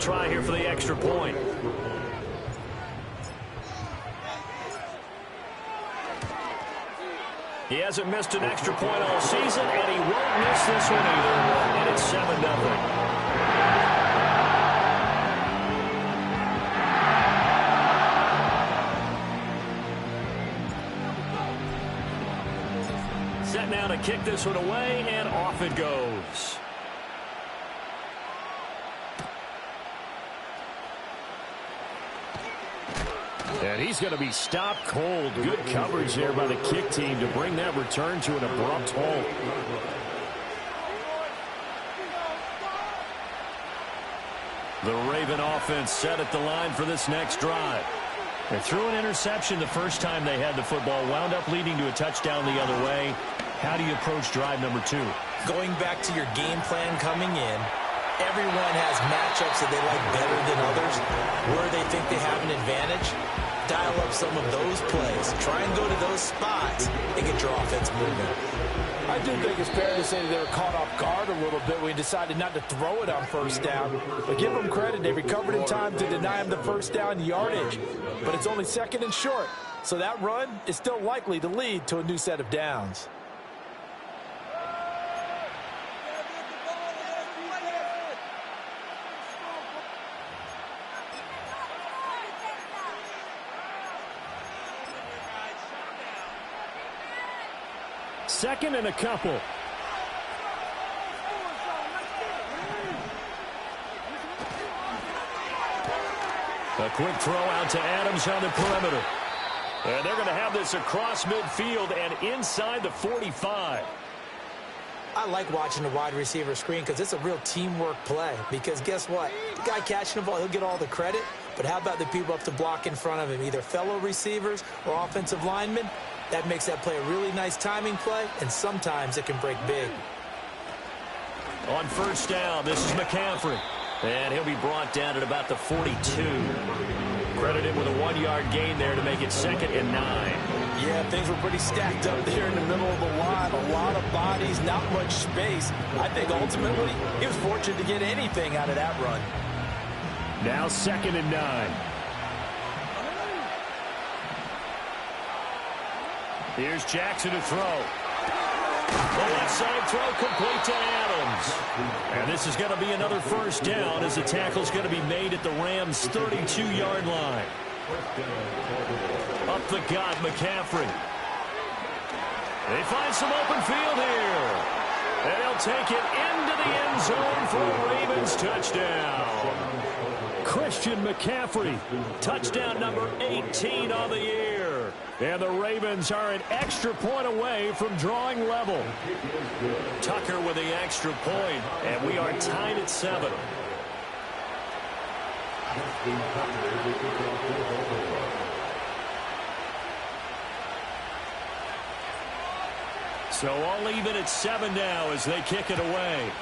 Try here for the extra point. He hasn't missed an extra point all season, and he won't miss this one either. And it's 7-0. Set now to kick this one away, and off it goes. And he's going to be stopped cold. Good coverage there by the kick team to bring that return to an abrupt halt. The Raven offense set at the line for this next drive. They threw an interception the first time they had the football, wound up leading to a touchdown the other way. How do you approach drive number 2? Going back to your game plan coming in, everyone has matchups that they like better than others. Where they think they have an advantage, dial up some of those plays. Try and go to those spots and get your offense moving. I do think it's fair to say that they were caught off guard a little bit when we decided not to throw it on first down. But give them credit. They recovered in time to deny him the first down yardage. But it's only second and short. So that run is still likely to lead to a new set of downs. Second and a couple. A quick throw out to Adams on the perimeter. And they're going to have this across midfield and inside the 45. I like watching the wide receiver screen because it's a real teamwork play. Because guess what? The guy catching the ball, he'll get all the credit. But how about the people up to block in front of him, either fellow receivers or offensive linemen? That makes that play a really nice timing play, and sometimes it can break big. On first down, this is McCaffrey. And he'll be brought down at about the 42. Credited with a 1-yard gain there to make it 2nd and 9. Yeah, things were pretty stacked up there in the middle of the line. A lot of bodies, not much space. I think ultimately he was fortunate to get anything out of that run. Now 2nd and 9. Here's Jackson to throw. The left side throw complete to Adams. And this is going to be another first down as the tackle's going to be made at the Rams' 32-yard line. Up the gut, McCaffrey. They find some open field here. And he'll take it into the end zone for a Ravens touchdown. Christian McCaffrey, touchdown number 18 on the year. And the Ravens are an extra point away from drawing level. Tucker with the extra point, and we are tied at 7. So all even at 7 now as they kick it away.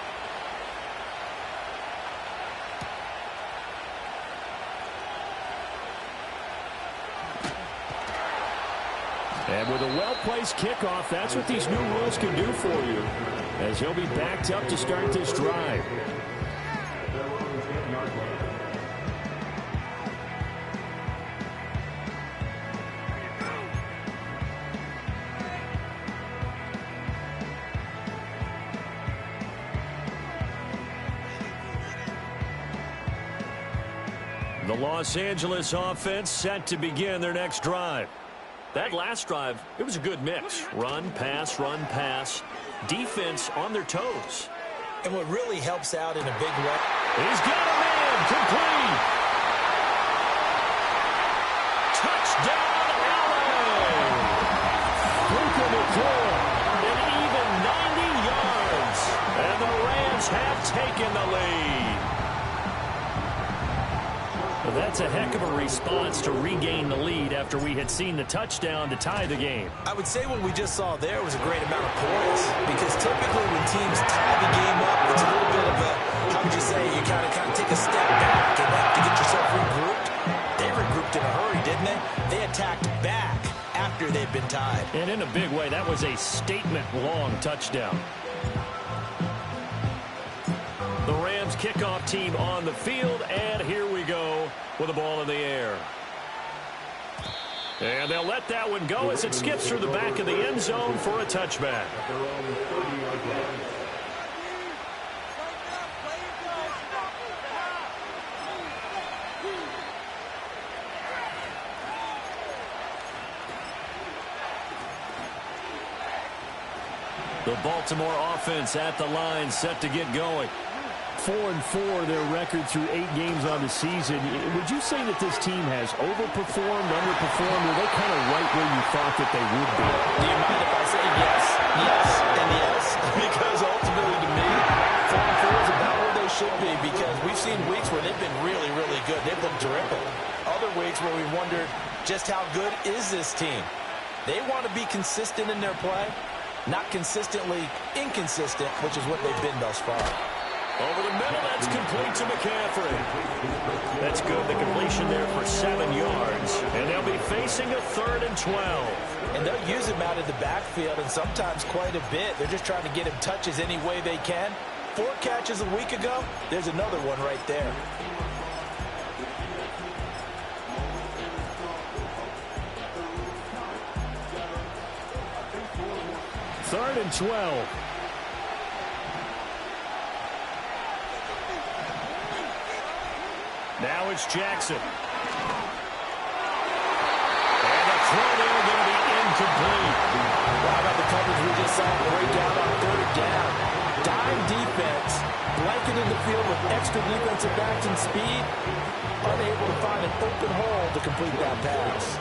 And with a well-placed kickoff, that's what these new rules can do for you, as he'll be backed up to start this drive. The Los Angeles offense set to begin their next drive. That last drive, it was a good mix. Run, pass, defense on their toes. And what really helps out in a big way. He's got a man, complete. Touchdown, Allen. Puka Nacua, an even 90 yards. And the Rams have taken the lead. Well, that's a heck of a response to regain the lead after we had seen the touchdown to tie the game. I would say what we just saw there was a great amount of poise, because typically when teams tie the game up, it's a little bit of a, how would you say, you kind of take a step back and have to get yourself regrouped. They regrouped in a hurry, didn't they? They attacked back after they'd been tied. And in a big way, that was a statement-long touchdown. The Rams kickoff team on the field, and here we go with the ball in the air. And they'll let that one go as it skips through the back of the end zone for a touchback. The Baltimore offense at the line, set to get going. 4-4, their record through 8 games on the season. Would you say that this team has overperformed, underperformed, or are they kind of right where you thought that they would be? Do you mind if I say yes, yes, and yes? Because ultimately to me, 4-4 is about where they should be, because we've seen weeks where they've been really, really good. They've looked terrific. Other weeks where we wondered just how good is this team. They want to be consistent in their play, not consistently inconsistent, which is what they've been thus far. Over the middle, that's complete to McCaffrey. That's good. The completion there for 7 yards. And they'll be facing a 3rd and 12. And they'll use him out of the backfield, and sometimes quite a bit. They're just trying to get him touches any way they can. 4 catches a week ago. There's another one right there. Third and 12. Now it's Jackson. And the throw there going to be incomplete. How about the coverage we just saw break down on 3rd down? Dime defense, blanketed the field with extra defensive backs and speed, unable to find an open hole to complete that pass.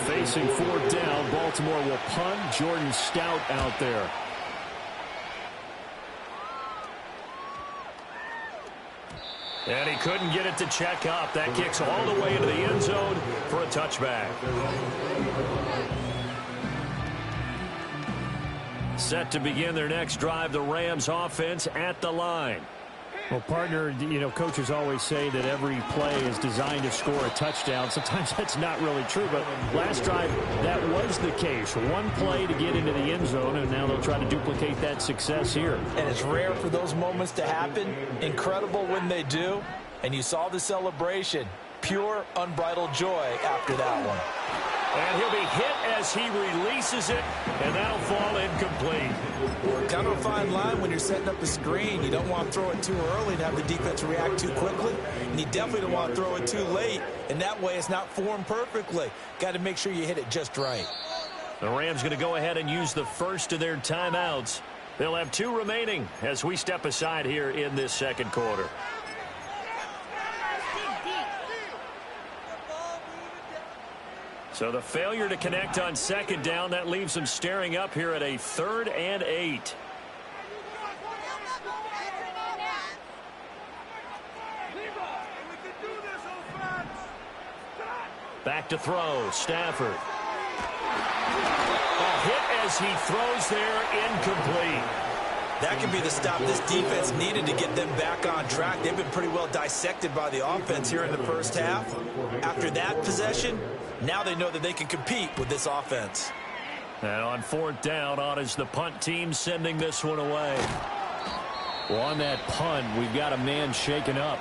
Facing 4th down, Baltimore will punt. Jordan Stout out there. And he couldn't get it to check up. That kicks all the way into the end zone for a touchback. Set to begin their next drive, the Rams offense at the line. Well, partner, you know, coaches always say that every play is designed to score a touchdown. Sometimes that's not really true, but last drive, that was the case. One play to get into the end zone, and now they'll try to duplicate that success here. And it's rare for those moments to happen. Incredible when they do. And you saw the celebration. Pure, unbridled joy after that one. And he'll be hit as he releases it, and that'll fall incomplete. Kind of a fine line when you're setting up a screen. You don't want to throw it too early to have the defense react too quickly, and you definitely don't want to throw it too late, and that way it's not formed perfectly. Got to make sure you hit it just right. The Rams going to go ahead and use the first of their timeouts. They'll have 2 remaining as we step aside here in this second quarter. So the failure to connect on 2nd down, that leaves them staring up here at a 3rd and 8. Back to throw, Stafford. A hit as he throws there, incomplete. That could be the stop this defense needed to get them back on track. They've been pretty well dissected by the offense here in the first half. After that possession, now they know that they can compete with this offense. And on 4th down, on is the punt team sending this one away. Well, on that punt, we've got a man shaken up.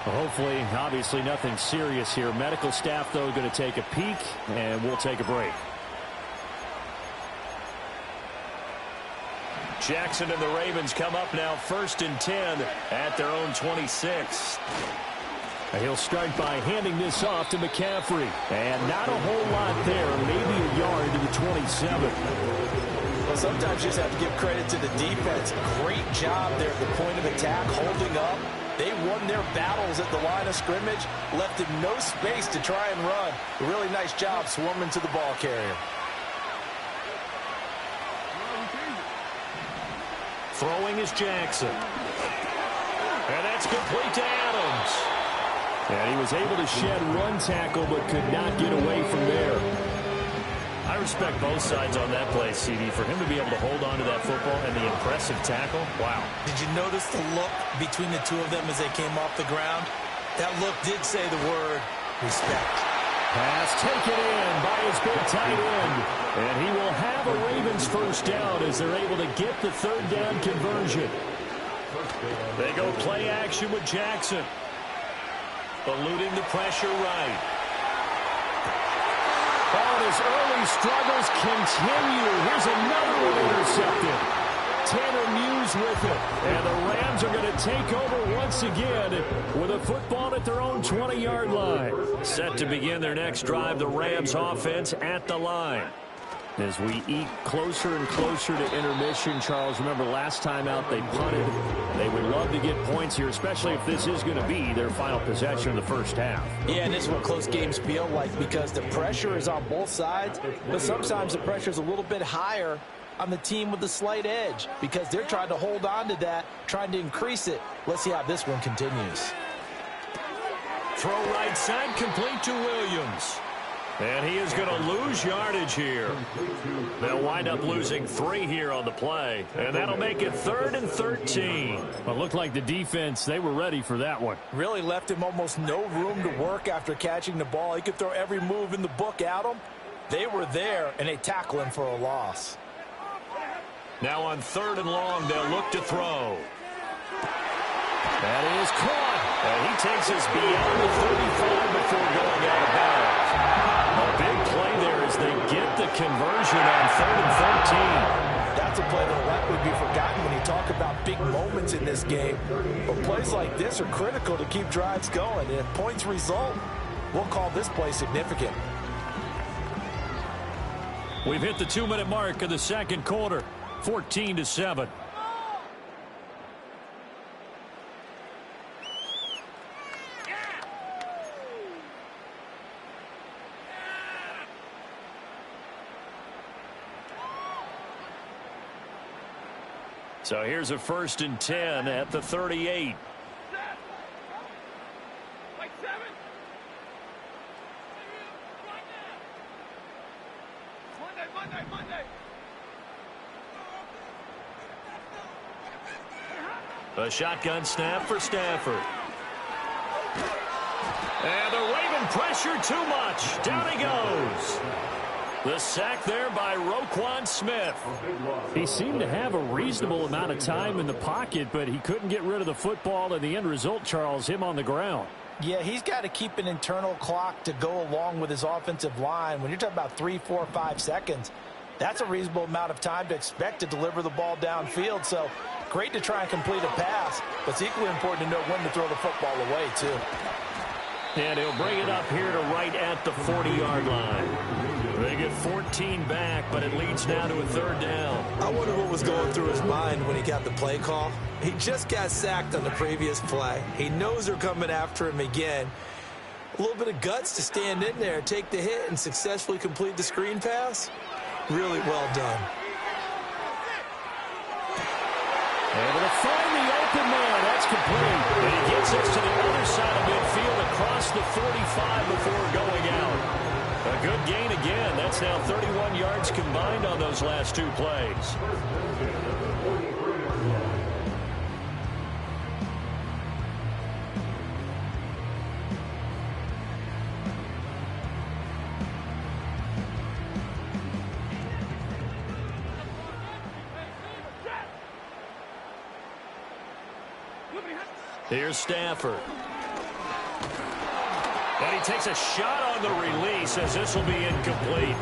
Well, hopefully, obviously, nothing serious here. Medical staff, though, going to take a peek, and we'll take a break. Jackson and the Ravens come up now 1st and 10 at their own 26. He'll start by handing this off to McCaffrey. And not a whole lot there, maybe a yard to the 27. Well, sometimes you just have to give credit to the defense. Great job there at the point of attack, holding up. They won their battles at the line of scrimmage, left him no space to try and run. A really nice job swarming to the ball carrier. Throwing is Jackson. And that's complete to Adams. And he was able to shed 1 tackle but could not get away from there. I respect both sides on that play, CD. For him to be able to hold on to that football and the impressive tackle, wow. Did you notice the look between the two of them as they came off the ground? That look did say the word respect. Pass taken in by his big tight end. And he will have a Ravens first down as they're able to get the 3rd down conversion. They go play action with Jackson. Eluding the pressure right. Oh, his early struggles continue. Here's another one intercepted. Tanner Muse with it. And the Rams are going to take over once again with a football at their own 20-yard line. Set to begin their next drive, the Rams offense at the line. As we eke closer and closer to intermission, Charles, remember last time out they punted. They would love to get points here, especially if this is going to be their final possession in the first half. Yeah, and this is what close games feel like because the pressure is on both sides, but sometimes the pressure is a little bit higher on the team with the slight edge because they're trying to hold on to that, trying to increase it. Let's see how this one continues. Throw right side, complete to Williams. And he is going to lose yardage here. They'll wind up losing 3 here on the play. And that'll make it 3rd and 13. Well, it looked like the defense, they were ready for that one. Really left him almost no room to work after catching the ball. He could throw every move in the book at him. They were there, and they tackle him for a loss. Now on 3rd and long, they'll look to throw. That is caught. And he takes us beyond the 35 before going out of bounds. A big play there as they get the conversion on 3rd and 13. That's a play that'll likely be forgotten when you talk about big moments in this game. But plays like this are critical to keep drives going. And if points result, we'll call this play significant. We've hit the 2-minute mark of the second quarter. 14-7. So here's a 1st and 10 at the 38. A shotgun snap for Stafford. And the Raven pressure too much. Down he goes. The sack there by Roquan Smith. He seemed to have a reasonable amount of time in the pocket, but he couldn't get rid of the football, and the end result, Charles, him on the ground. Yeah, he's got to keep an internal clock to go along with his offensive line. When you're talking about 3, 4, 5 seconds, that's a reasonable amount of time to expect to deliver the ball downfield. So great to try and complete a pass, but it's equally important to know when to throw the football away, too. And he'll bring it up here to right at the 40-yard line. They get 14 back, but it leads now to a 3rd down. I wonder what was going through his mind when he got the play call. He just got sacked on the previous play. He knows they're coming after him again. A little bit of guts to stand in there, take the hit, and successfully complete the screen pass. Really well done. Able to find the open man. That's complete. And he gets us to the other side of midfield across the 45 before going out. A good gain again. That's now 31 yards combined on those last 2 plays. Here's Stafford. And he takes a shot on the release as this will be incomplete.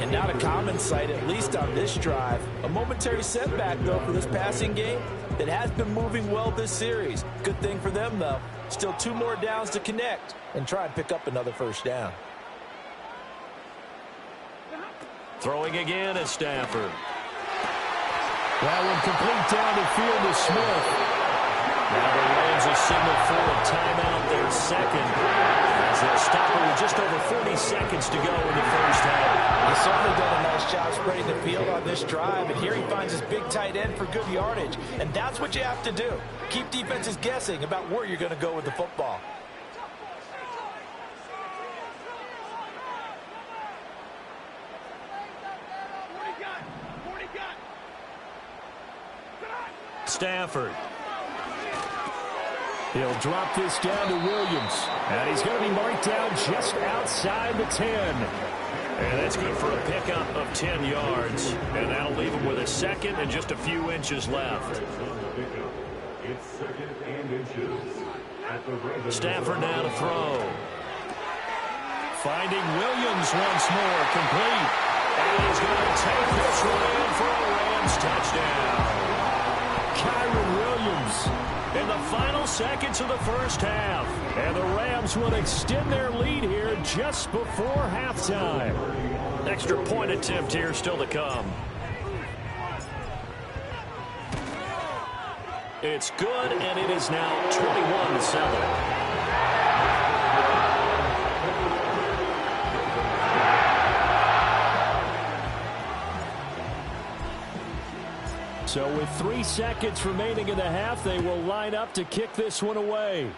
And not a common sight, at least on this drive. A momentary setback, though, for this passing game that has been moving well this series. Good thing for them, though. Still 2 more downs to connect and try and pick up another 1st down. Throwing again is Stafford. That one complete down the field to Smith. Now the Rams will signal for a timeout, their second, as they'll stop it with just over 40 seconds to go in the first half. He's certainly done a nice job spreading the field on this drive, and here he finds his big tight end for good yardage. And that's what you have to do. Keep defenses guessing about where you're going to go with the football. Stafford. He'll drop this down to Williams. And he's going to be marked down just outside the 10. And that's good for a pickup of 10 yards. And that'll leave him with a second and just a few inches left. Stafford now to throw. Finding Williams once more, complete. And he's going to take this one in for a Rams touchdown. Kyron Williams in the final seconds of the first half. And the Rams will extend their lead here just before halftime. Extra point attempt here still to come. It's good, and it is now 21-7. So with 3 seconds remaining in the half, they will line up to kick this one away.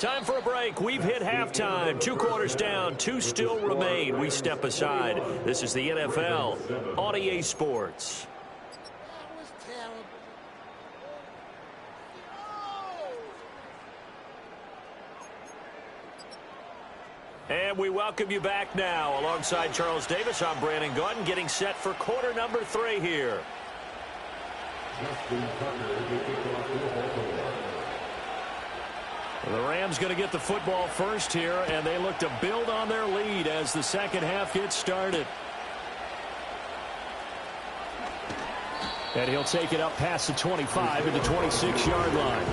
Time for a break. We've hit halftime. 2 quarters down. 2 still remain. We step aside. This is the NFL on EA Sports. And we welcome you back now. Alongside Charles Davis, I'm Brandon Gordon, getting set for quarter number 3 here. The Rams going to get the football first here, and they look to build on their lead as the second half gets started. And he'll take it up past the 25 at the 26-yard line.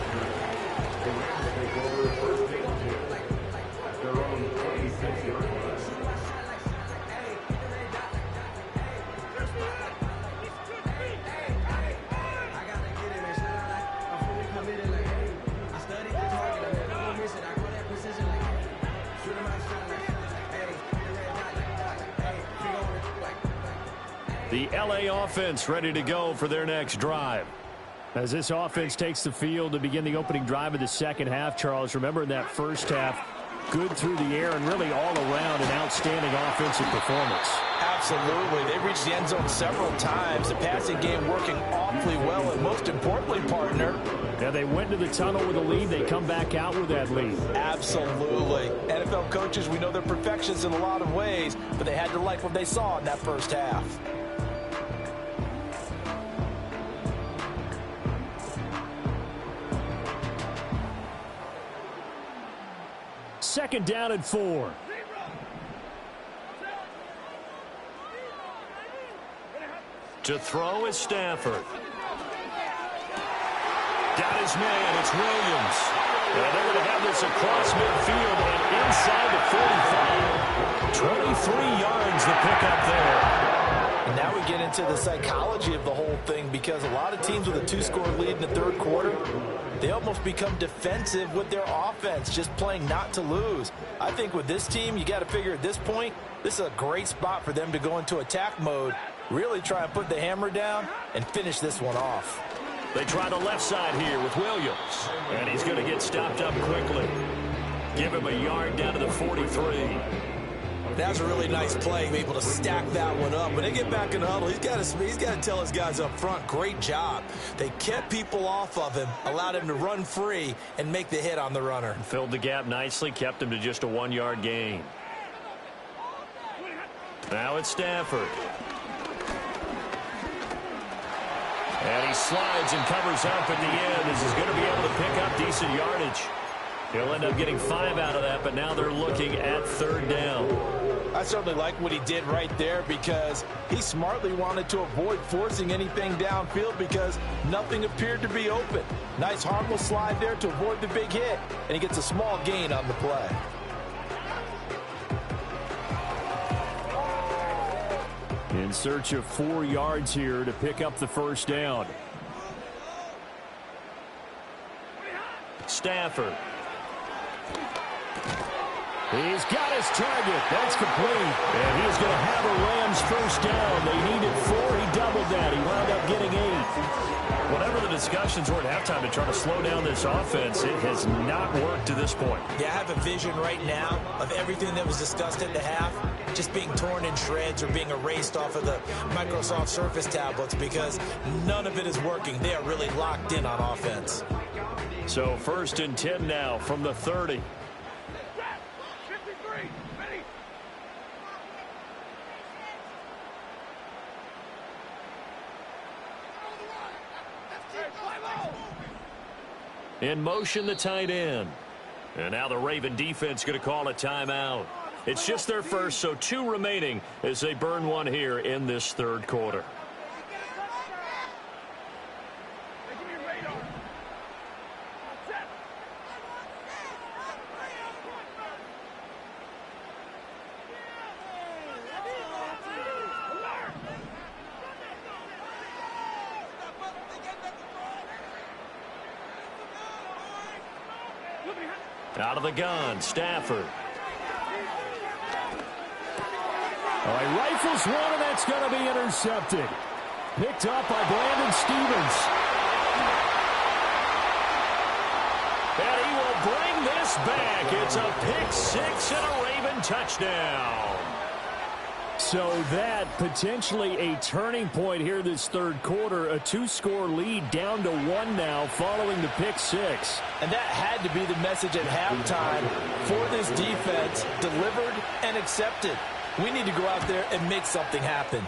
The LA offense ready to go for their next drive. As this offense takes the field to begin the opening drive of the second half, Charles, remember in that first half, good through the air and really all around an outstanding offensive performance. Absolutely. They reached the end zone several times. The passing game working awfully well, and most importantly, partner. Now they went to the tunnel with a lead. They come back out with that lead. Absolutely. NFL coaches, we know they're perfectionists in a lot of ways, but they had to like what they saw in that first half. Second down and 4. To throw is Stafford. Got his man. It's Williams. And they're going to have this across midfield and inside the 45. 23 yards the pickup there. And now we get into the psychology of the whole thing, because a lot of teams with a 2-score lead in the third quarter, they almost become defensive with their offense, just playing not to lose. I think with this team, you got to figure at this point, this is a great spot for them to go into attack mode, really try and put the hammer down and finish this one off. They try the left side here with Williams, and he's going to get stopped up quickly. Give him a yard down to the 43. That's a really nice play, able to stack that one up. When they get back in the huddle, he's got to tell his guys up front, great job. They kept people off of him, allowed him to run free and make the hit on the runner. Filled the gap nicely, kept him to just a 1-yard gain. Now it's Stafford. And he slides and covers up at the end. This is going to be able to pick up decent yardage. He'll end up getting 5 out of that, but now they're looking at third down. I certainly like what he did right there, because he smartly wanted to avoid forcing anything downfield because nothing appeared to be open. Nice harmless slide there to avoid the big hit, and he gets a small gain on the play. In search of 4 yards here to pick up the first down. Stafford. He's got his target. That's complete. And he's going to have a Rams first down. They needed 4. He doubled that. He wound up getting 8. Whatever the discussions were at halftime to try to slow down this offense, it has not worked to this point. Yeah, I have a vision right now of everything that was discussed at the half just being torn in shreds or being erased off of the Microsoft Surface tablets, because none of it is working. They are really locked in on offense. So 1st and 10 now from the 30. In motion, the tight end. And now the Raven defense going to call a timeout. It's just their first, so 2 remaining as they burn one here in this third quarter. Out of the gun, Stafford. All right, rifles one, and that's going to be intercepted. Picked up by Brandon Stevens. And he will bring this back. It's a pick 6 and a Raven touchdown. So that potentially a turning point here this third quarter. A 2-score lead down to 1 now following the pick 6. And that had to be the message at halftime for this defense. Delivered and accepted. We need to go out there and make something happen.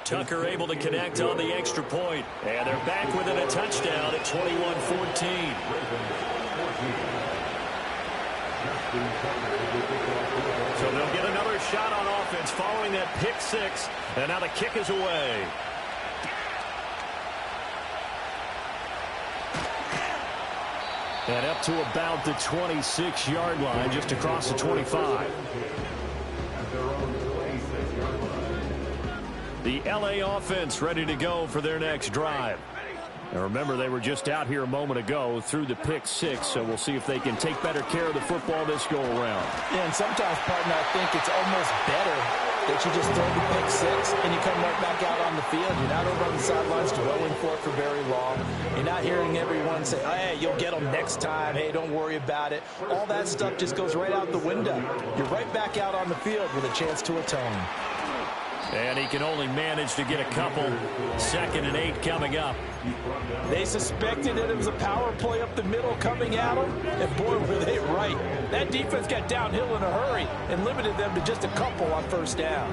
Tucker able to connect on the extra point. And they're back within a touchdown at 21-14. So they'll get another shot on offense following that pick 6. And now the kick is away. And up to about the 26-yard line, just across the 25. The L.A. offense ready to go for their next drive. And remember, they were just out here a moment ago through the pick 6, so we'll see if they can take better care of the football this go-around. Yeah, and sometimes, partner, I think it's almost better that you just throw the pick 6 and you come right back out on the field. You're not over on the sidelines dwelling for it for very long. You're not hearing everyone say, hey, you'll get them next time. Hey, don't worry about it. All that stuff just goes right out the window. You're right back out on the field with a chance to atone. And he can only manage to get a couple. 2nd and 8 coming up. They suspected that it was a power play up the middle coming at them, and boy, were they right. That defense got downhill in a hurry and limited them to just a couple on first down.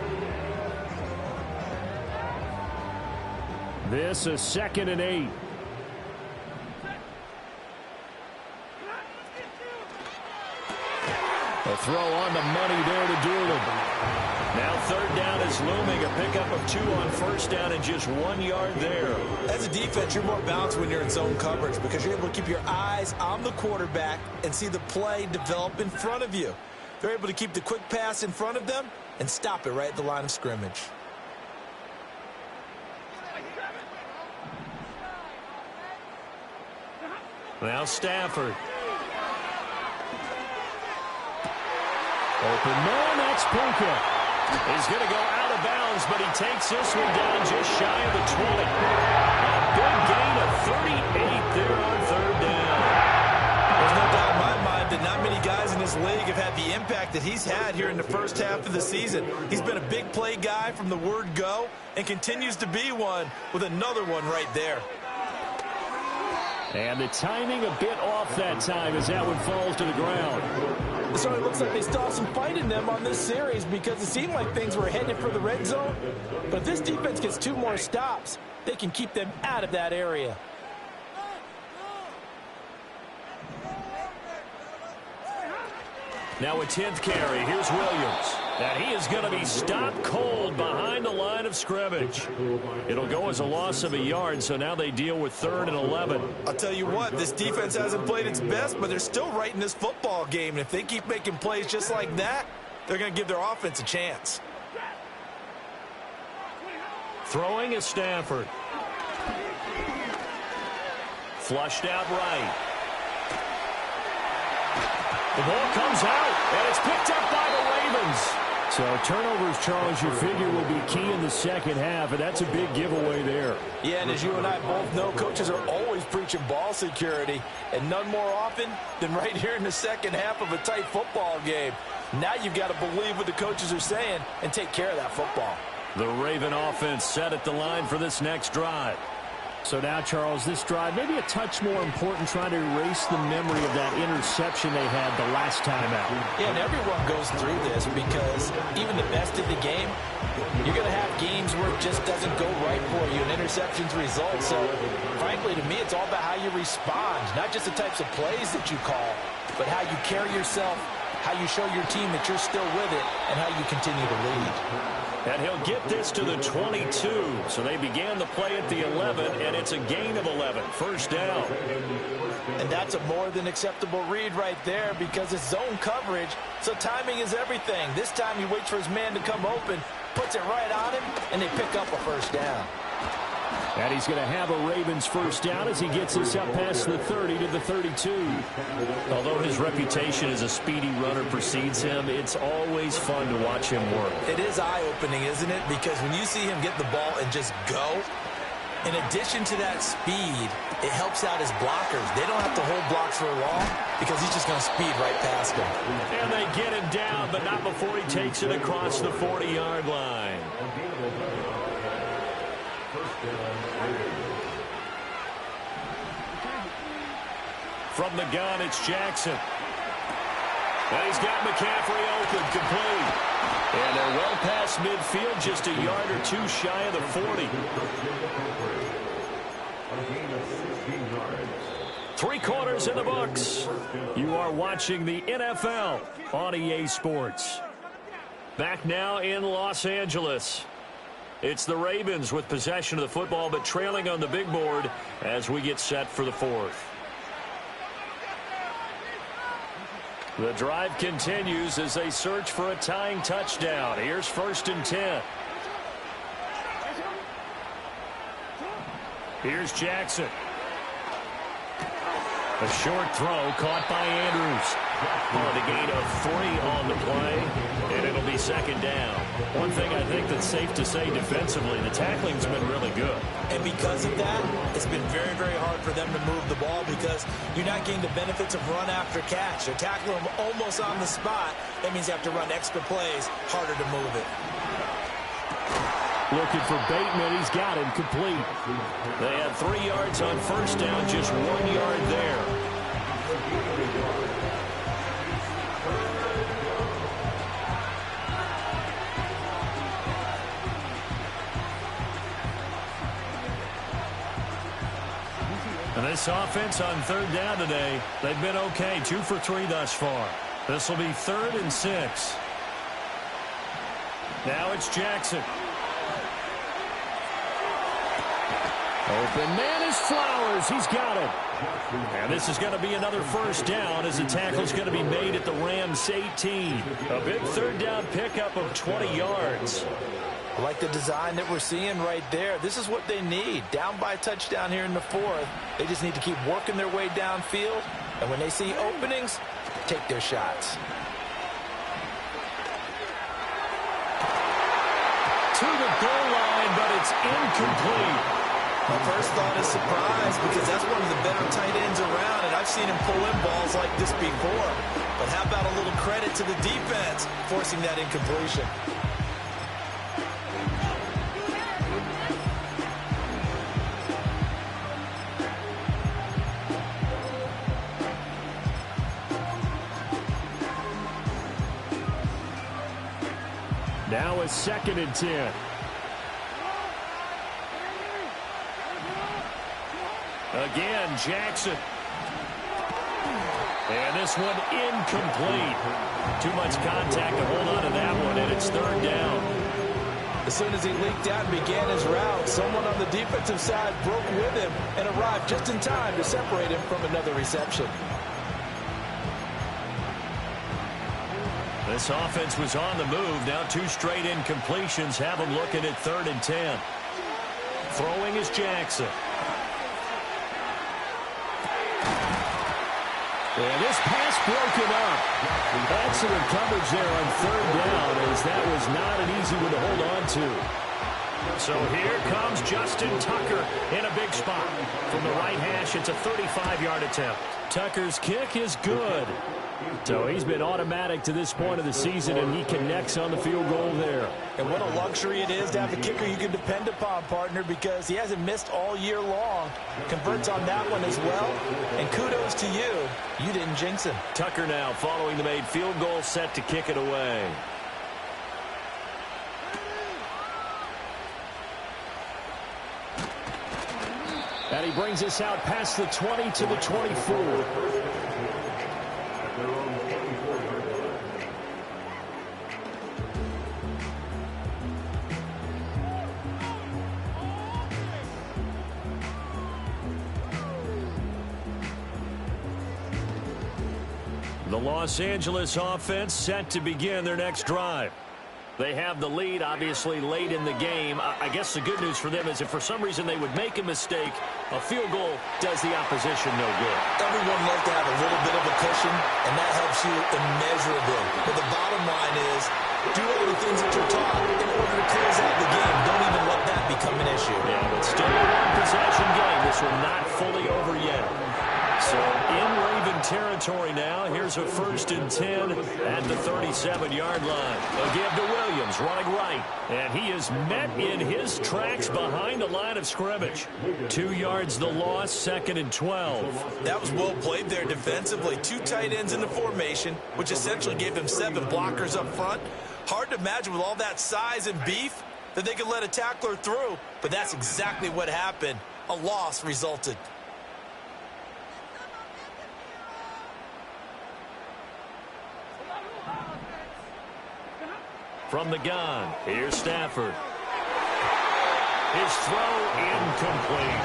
This is 2nd and 8. A throw on the money there to Doolin. Now 3rd down is looming. A pickup of 2 on first down and just 1 yard there. As a defense, you're more balanced when you're in zone coverage because you're able to keep your eyes on the quarterback and see the play develop in front of you. They're able to keep the quick pass in front of them and stop it right at the line of scrimmage. Now Stafford. Open man, that's Puka. He's going to go out of bounds, but he takes this one down just shy of the 20. A big gain of 38 there on 3rd down. There's no doubt in my mind that not many guys in this league have had the impact that he's had here in the first half of the season. He's been a big play guy from the word go and continues to be one with another one right there. And the timing a bit off that time as that one falls to the ground. It certainly looks like they still have some fight in them on this series because it seemed like things were headed for the red zone. But if this defense gets 2 more stops, they can keep them out of that area. Now a 10th carry. Here's Williams. And he is going to be stopped cold behind the line of scrimmage. It'll go as a loss of a yard, so now they deal with 3rd and 11. I'll tell you what, this defense hasn't played its best, but they're still right in this football game. And if they keep making plays just like that, they're going to give their offense a chance. Throwing is Stafford. Flushed out right. The ball comes out, and it's picked up by the Ravens. So turnovers, Charles, you figure will be key in the second half, and that's a big giveaway there. Yeah, and as you and I both know, coaches are always preaching ball security, and none more often than right here in the second half of a tight football game. Now you've got to believe what the coaches are saying and take care of that football. The Raven offense set at the line for this next drive. So now, Charles, this drive, maybe a touch more important, trying to erase the memory of that interception they had the last time out. Yeah, and everyone goes through this because even the best in the game, you're going to have games where it just doesn't go right for you, and interceptions result. So, frankly, to me, it's all about how you respond, not just the types of plays that you call, but how you carry yourself, how you show your team that you're still with it, and how you continue to lead. And he'll get this to the 22. So they began the play at the 11, and it's a gain of 11. First down. And that's a more than acceptable read right there because it's zone coverage, so timing is everything. This time he waits for his man to come open, puts it right on him, and they pick up a first down. And he's going to have a Ravens first down as he gets this up past the 30 to the 32. Although his reputation as a speedy runner precedes him, it's always fun to watch him work. It is eye-opening, isn't it? Because when you see him get the ball and just go, in addition to that speed, it helps out his blockers. They don't have to hold blocks for long because he's just going to speed right past them. And they get him down, but not before he takes it across the 40-yard line. From the gun, it's Jackson. And he's got McCaffrey open, complete. And they're well past midfield, just a yard or two shy of the 40. 3 quarters in the books. You are watching the NFL on EA Sports. Back now in Los Angeles. It's the Ravens with possession of the football, but trailing on the big board as we get set for the 4th. The drive continues as they search for a tying touchdown. Here's 1st and 10. Here's Jackson. A short throw caught by Andrews. On a gain of 3 on the play, and it'll be 2nd down. One thing I think that's safe to say defensively, the tackling's been really good. And because of that, it's been very, very hard for them to move the ball because you're not getting the benefits of run after catch. They're tackling them almost on the spot. That means you have to run extra plays, harder to move it. Looking for Bateman. He's got him complete. They had 3 yards on 1st down, just 1 yard there. And this offense on 3rd down today, they've been okay. 2 for 3 thus far. This will be 3rd and 6. Now it's Jackson. Open man is Flowers. He's got it. And this is going to be another first down as the tackle's going to be made at the Rams 18. A big 3rd down pickup of 20 yards. I like the design that we're seeing right there. This is what they need. Down by a touchdown here in the 4th. They just need to keep working their way downfield. And when they see openings, take their shots. To the goal line, but it's incomplete. My first thought is surprise because that's one of the better tight ends around, and I've seen him pull in balls like this before. But how about a little credit to the defense forcing that incompletion? Now it's 2nd and 10. Again, Jackson. And this one incomplete. Too much contact to hold on to that one, and it's 3rd down. As soon as he leaked out and began his route, someone on the defensive side broke with him and arrived just in time to separate him from another reception. This offense was on the move. Now 2 straight incompletions have them looking at 3rd and 10. Throwing is Jackson. And this pass broken up. Excellent coverage there on 3rd down, as that was not an easy one to hold on to. So here comes Justin Tucker in a big spot. From the right hash, it's a 35-yard attempt. Tucker's kick is good. So he's been automatic to this point of the season, and he connects on the field goal there. And what a luxury it is to have a kicker you can depend upon, partner, because he hasn't missed all year long. Converts on that one as well. And kudos to you. You didn't jinx him. Tucker now following the made field goal, set to kick it away. And he brings us out past the 20 to the 24. The Los Angeles offense set to begin their next drive. They have the lead, obviously, late in the game. I guess the good news for them is if for some reason they would make a mistake, a field goal does the opposition no good. Everyone loves to have a little bit of a cushion, and that helps you immeasurably. But the bottom line is, do all the things that you're taught in order to close out the game. Don't even let that become an issue. Yeah, but still a one-possession game. This one not fully over yet. So in Raven territory now, here's a 1st and 10 at the 37-yard line. A give to Williams, running right. And he is met in his tracks behind the line of scrimmage. 2 yards the loss, 2nd and 12. That was well played there defensively. 2 tight ends in the formation, which essentially gave them 7 blockers up front. Hard to imagine with all that size and beef that they could let a tackler through. But that's exactly what happened. A loss resulted. From the gun, here's Stafford. His throw incomplete.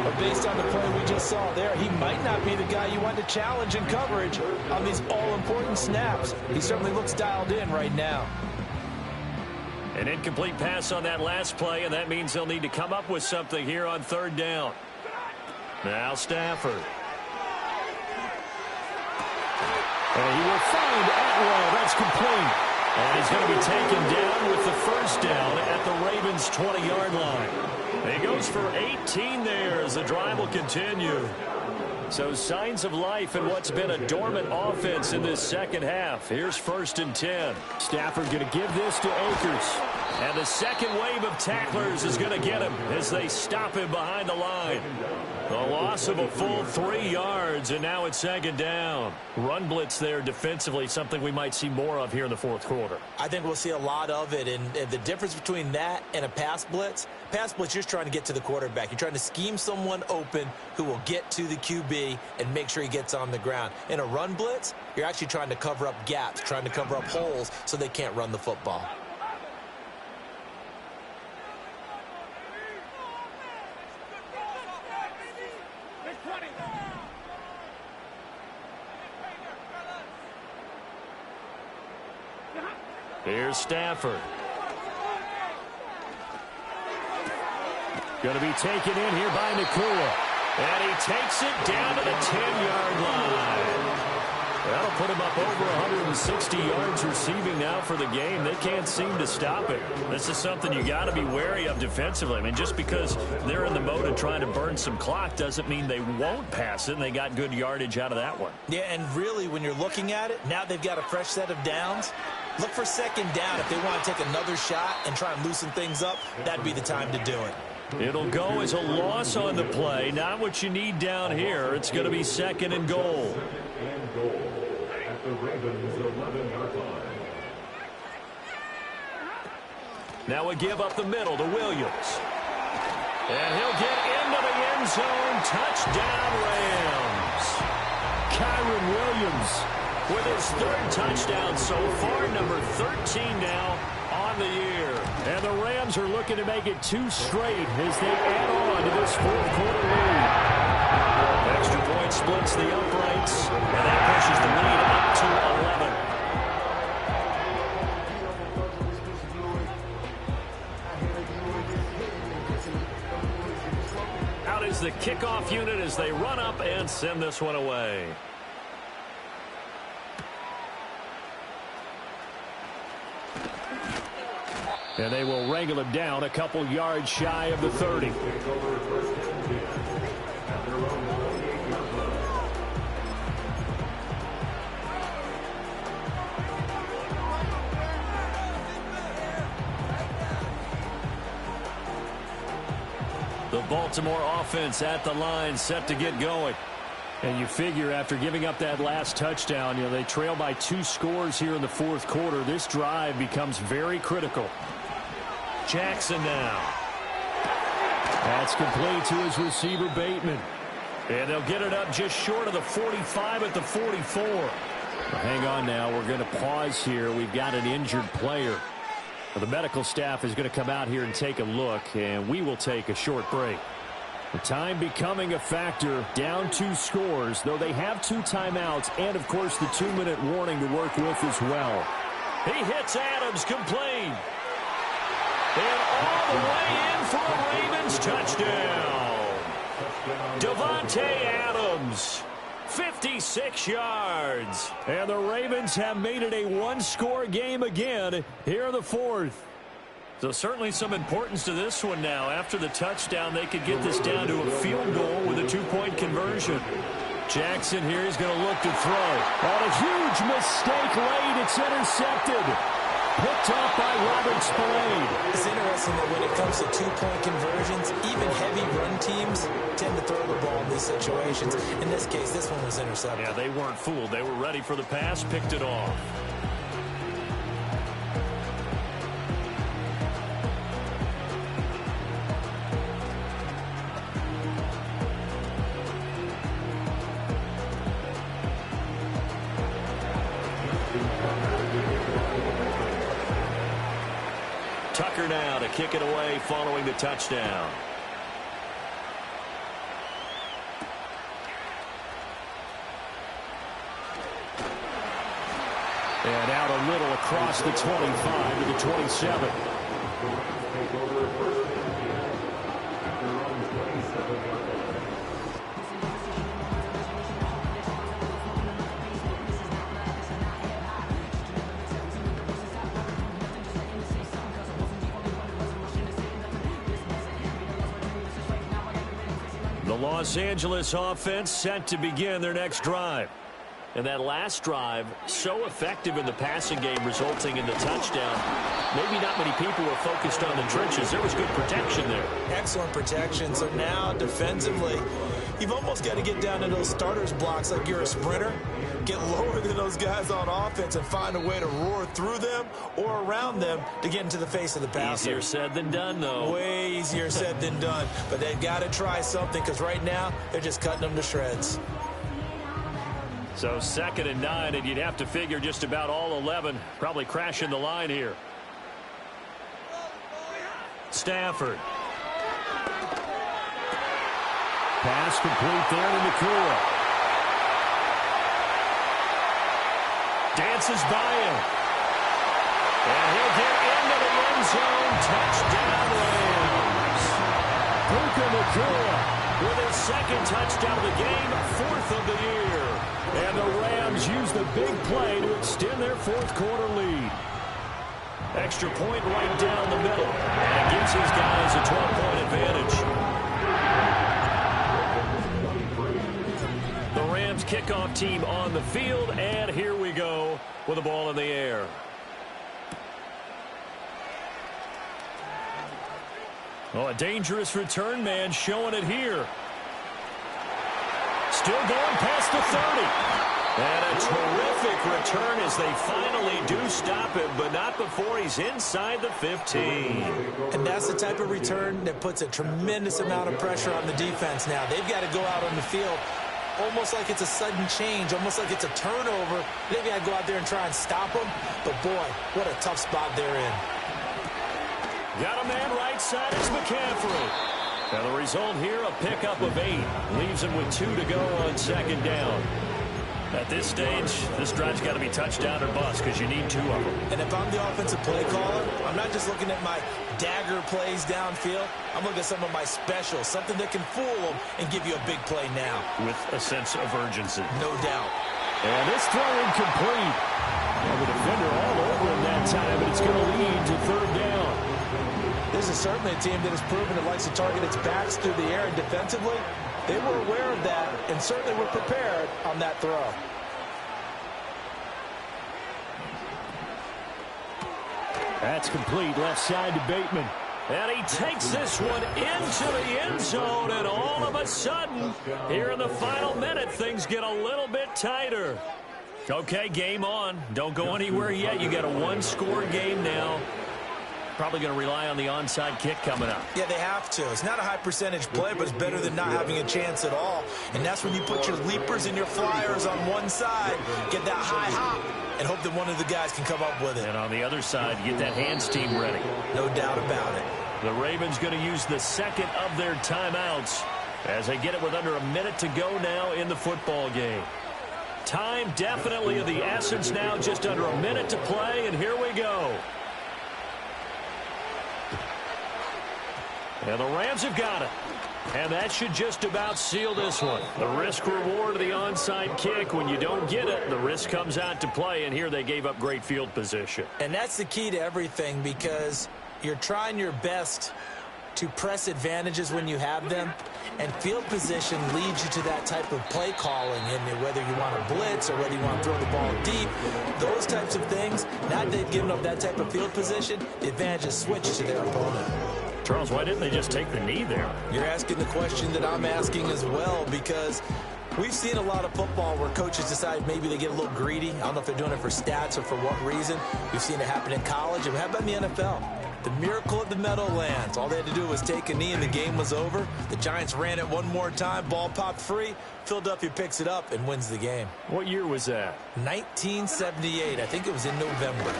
But based on the play we just saw there, he might not be the guy you want to challenge in coverage on these all-important snaps. He certainly looks dialed in right now. An incomplete pass on that last play, and that means they'll need to come up with something here on 3rd down. Now Stafford. And he will find Atwell. That's complete. And he's going to be taken down with the 1st down at the Ravens' 20-yard line. He goes for 18 there as the drive will continue. So signs of life in what's been a dormant offense in this second half. Here's 1st and 10. Stafford going to give this to Akers. And the second wave of tacklers is going to get him as they stop him behind the line. The loss of a full 3 yards, and now it's 2nd down. Run blitz there defensively, something we might see more of here in the 4th quarter. I think we'll see a lot of it, and the difference between that and a pass blitz, you're just trying to get to the quarterback. You're trying to scheme someone open who will get to the QB and make sure he gets on the ground. In a run blitz, you're actually trying to cover up gaps, trying to cover up holes so they can't run the football. Here's Stafford. Going to be taken in here by Nakua. And he takes it down to the 10-yard line. That'll put him up over 160 yards receiving now for the game. They can't seem to stop it. This is something you got to be wary of defensively. I mean, just because they're in the mode of trying to burn some clock doesn't mean they won't pass it, and they got good yardage out of that one. Yeah, and really, when you're looking at it, now they've got a fresh set of downs. Look for 2nd down. If they want to take another shot and try and loosen things up, that'd be the time to do it. It'll go as a loss on the play. Not what you need down here. It's going to be 2nd and goal. Now a give up the middle to Williams. And he'll get into the end zone. Touchdown, Rams. Kyron Williams with his 3rd touchdown so far, number 13 now on the year. And the Rams are looking to make it 2 straight as they add on to this 4th quarter lead. Extra point splits the uprights, and that pushes the lead up to 11. Out is the kickoff unit as they run up and send this one away. And they will wrangle him down a couple yards shy of the 30. The Baltimore offense at the line, set to get going. And you figure after giving up that last touchdown, they trail by 2 scores here in the fourth quarter. This drive becomes very critical. Jackson now. That's complete to his receiver, Bateman. And they'll get it up just short of the 45 at the 44. Well, hang on now. We're going to pause here. We've got an injured player. Well, the medical staff is going to come out here and take a look, and we will take a short break. The time becoming a factor, down 2 scores, though they have 2 timeouts and, of course, the 2-minute warning to work with as well. He hits Adams complete. And all the way in for a Ravens touchdown. Davante Adams, 56 yards. And the Ravens have made it a 1-score game again here in the fourth. So certainly some importance to this one now. After the touchdown, they could get this down to a field goal with a 2-point conversion. Jackson here is going to look to throw. On a huge mistake late, it's intercepted. Picked off by Robert Spillane. It's interesting that when it comes to 2-point conversions, even heavy run teams tend to throw the ball in these situations. In this case, this one was intercepted. Yeah, they weren't fooled. They were ready for the pass, picked it off. Tucker now to kick it away following the touchdown. And out a little across the 25 to the 27. The Los Angeles offense set to begin their next drive. And that last drive, so effective in the passing game, resulting in the touchdown. Maybe not many people were focused on the trenches. There was good protection there. Excellent protection. So now, defensively, you've almost got to get down to those starters blocks like you're a sprinter. Get lower than those guys on offense and find a way to roar through them or around them to get into the face of the passer. Easier said than done, though. Way easier said than done. But they've got to try something because right now, they're just cutting them to shreds. So 2nd and 9, and you'd have to figure just about all 11 probably crashing the line here. Stafford. Pass complete there to Nakua. Dances by him. And he'll get into the end zone. Touchdown, Rams. Puka Nakua with his 2nd touchdown of the game, 4th of the year. And the Rams use the big play to extend their fourth quarter lead. Extra point right down the middle. And it gives his guys a 12-point advantage. The Rams kickoff team on the field, and here we go with the ball in the air. Oh, a dangerous return man showing it here. Still going past the 30. And a terrific return as they finally do stop him, but not before he's inside the 15. And that's the type of return that puts a tremendous amount of pressure on the defense now. They've got to go out on the field almost like it's a sudden change, almost like it's a turnover. They've got to go out there and try and stop them. But, boy, what a tough spot they're in. Got a man right side. It's McCaffrey. And the result here, a pickup of 8. Leaves him with 2 to go on 2nd down. At this stage, this drive's got to be touchdown or bust because you need 2 of them. And if I'm the offensive play caller, I'm not just looking at my dagger plays downfield. I'm looking at some of my specials, something that can fool them and give you a big play now. With a sense of urgency. No doubt. And this throw incomplete. And the defender all over him that time, but it's going to lead to 3rd down. This is certainly a team that has proven it likes to target its backs through the air, and defensively, they were aware of that and certainly were prepared on that throw. That's complete left side to Bateman. And he takes this one into the end zone, and all of a sudden, here in the final minute, things get a little bit tighter. Okay, game on. Don't go anywhere yet. You got a one-score game now. Probably going to rely on the onside kick coming up. Yeah, they have to. It's not a high-percentage play, but it's better than not having a chance at all. And that's when you put your leapers and your flyers on one side, get that high hop, and hope that one of the guys can come up with it. And on the other side, get that hands team ready. No doubt about it. The Ravens going to use the second of their timeouts as they get it with under a minute to go now in the football game. Time definitely of the essence now, just under a minute to play, and here we go. And the Rams have got it. And that should just about seal this one. The risk-reward of the onside kick. When you don't get it, the risk comes out to play, and here they gave up great field position. And that's the key to everything, because you're trying your best to press advantages when you have them, and field position leads you to that type of play calling, and whether you want to blitz or whether you want to throw the ball deep, those types of things. Now that they've given up that type of field position, the advantage is switched to their opponent. Charles, why didn't they just take the knee there? You're asking the question that I'm asking as well, because we've seen a lot of football where coaches decide maybe they get a little greedy. I don't know if they're doing it for stats or for what reason. We've seen it happen in college, and how about in the NFL? The miracle of the Meadowlands. All they had to do was take a knee, and the game was over. The Giants ran it one more time. Ball popped free. Philadelphia picks it up and wins the game. What year was that? 1978. I think it was in November.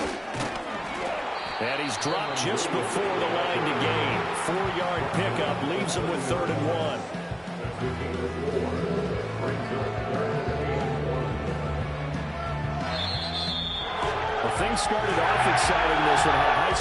And he's dropped just before the line to gain. 4-yard pickup leaves him with 3rd and 1. Well, things started off exciting this one. High